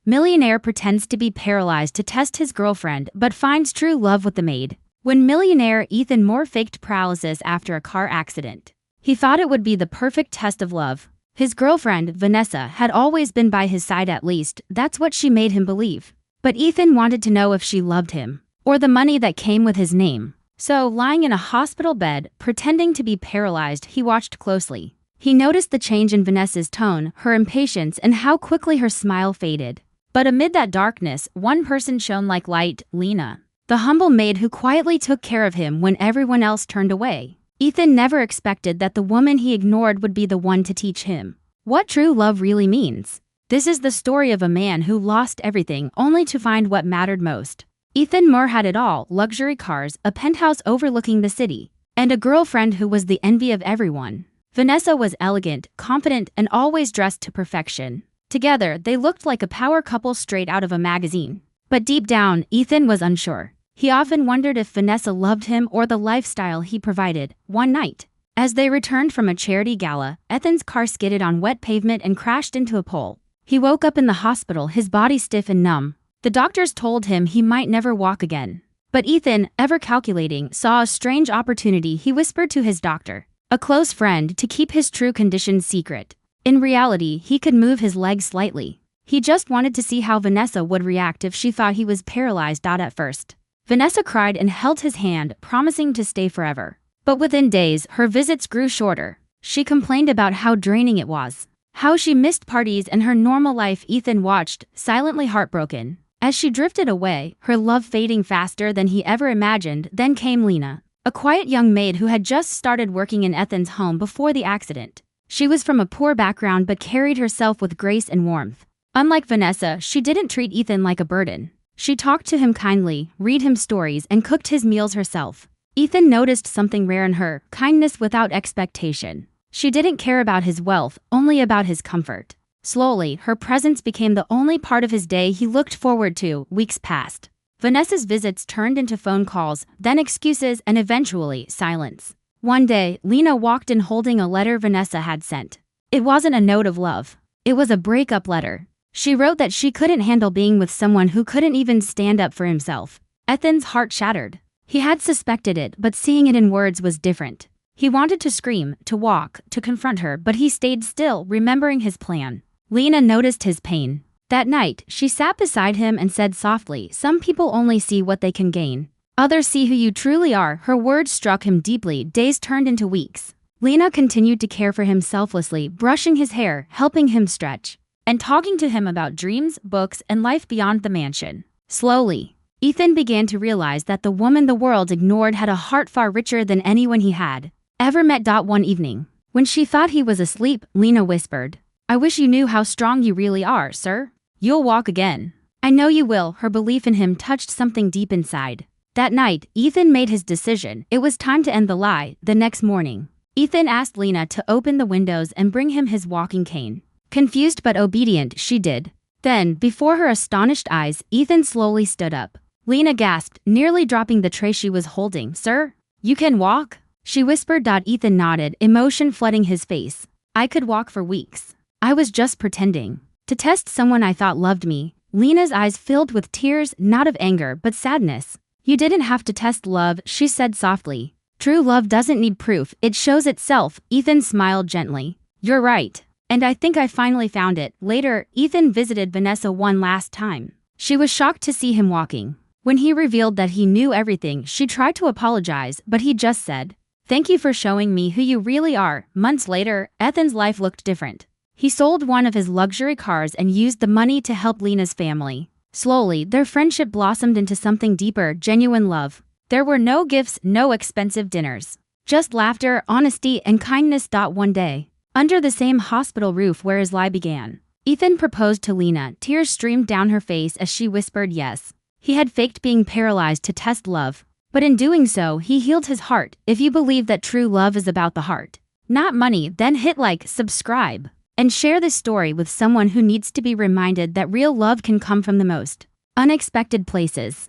Millionaire pretends to be paralyzed to test his girlfriend but finds true love with the maid. When Millionaire Ethan Moore faked paralysis after a car accident, he thought it would be the perfect test of love. His girlfriend, Vanessa, had always been by his side, at least that's what she made him believe. But Ethan wanted to know if she loved him, or the money that came with his name. So, lying in a hospital bed, pretending to be paralyzed, he watched closely. He noticed the change in Vanessa's tone, her impatience, and how quickly her smile faded. But amid that darkness, one person shone like light: Lena, the humble maid who quietly took care of him when everyone else turned away. Ethan never expected that the woman he ignored would be the one to teach him what true love really means. This is the story of a man who lost everything only to find what mattered most. Ethan Moore had it all: luxury cars, a penthouse overlooking the city, and a girlfriend who was the envy of everyone. Vanessa was elegant, confident, and always dressed to perfection. Together, they looked like a power couple straight out of a magazine. But deep down, Ethan was unsure. He often wondered if Vanessa loved him or the lifestyle he provided. One night, as they returned from a charity gala, Ethan's car skidded on wet pavement and crashed into a pole. He woke up in the hospital, his body stiff and numb. The doctors told him he might never walk again. But Ethan, ever calculating, saw a strange opportunity. He whispered to his doctor, a close friend, to keep his true condition secret. In reality, he could move his legs slightly. He just wanted to see how Vanessa would react if she thought he was paralyzed. At first, Vanessa cried and held his hand, promising to stay forever. But within days, her visits grew shorter. She complained about how draining it was, how she missed parties and her normal life. Ethan watched, silently heartbroken, as she drifted away, her love fading faster than he ever imagined. Then came Lena, a quiet young maid who had just started working in Ethan's home before the accident. She was from a poor background but carried herself with grace and warmth. Unlike Vanessa, she didn't treat Ethan like a burden. She talked to him kindly, read him stories, and cooked his meals herself. Ethan noticed something rare in her: kindness without expectation. She didn't care about his wealth, only about his comfort. Slowly, her presence became the only part of his day he looked forward to. Weeks passed. Vanessa's visits turned into phone calls, then excuses, and eventually silence. One day, Lena walked in holding a letter Vanessa had sent. It wasn't a note of love. It was a breakup letter. She wrote that she couldn't handle being with someone who couldn't even stand up for himself. Ethan's heart shattered. He had suspected it, but seeing it in words was different. He wanted to scream, to walk, to confront her, but he stayed still, remembering his plan. Lena noticed his pain. That night, she sat beside him and said softly, "Some people only see what they can gain. Others see who you truly are." Her words struck him deeply. Days turned into weeks. Lena continued to care for him selflessly, brushing his hair, helping him stretch, and talking to him about dreams, books, and life beyond the mansion. Slowly, Ethan began to realize that the woman the world ignored had a heart far richer than anyone he had ever met. One evening, when she thought he was asleep, Lena whispered, "I wish you knew how strong you really are, sir. You'll walk again. I know you will." Her belief in him touched something deep inside. That night, Ethan made his decision. It was time to end the lie. The next morning, Ethan asked Lena to open the windows and bring him his walking cane. Confused but obedient, she did. Then, before her astonished eyes, Ethan slowly stood up. Lena gasped, nearly dropping the tray she was holding. "Sir, you can walk?" she whispered. Ethan nodded, emotion flooding his face. "I could walk for weeks. I was just pretending to test someone I thought loved me." Lena's eyes filled with tears, not of anger, but sadness. "You didn't have to test love," she said softly. "True love doesn't need proof, it shows itself." Ethan smiled gently. "You're right. And I think I finally found it." Later, Ethan visited Vanessa one last time. She was shocked to see him walking. When he revealed that he knew everything, she tried to apologize, but he just said, "Thank you for showing me who you really are." Months later, Ethan's life looked different. He sold one of his luxury cars and used the money to help Lena's family. Slowly, their friendship blossomed into something deeper: genuine love. There were no gifts, no expensive dinners. Just laughter, honesty, and kindness. One day, under the same hospital roof where his lie began, Ethan proposed to Lena. Tears streamed down her face as she whispered yes. He had faked being paralyzed to test love, but in doing so, he healed his heart. If you believe that true love is about the heart, not money, then hit like, subscribe, and share this story with someone who needs to be reminded that real love can come from the most unexpected places.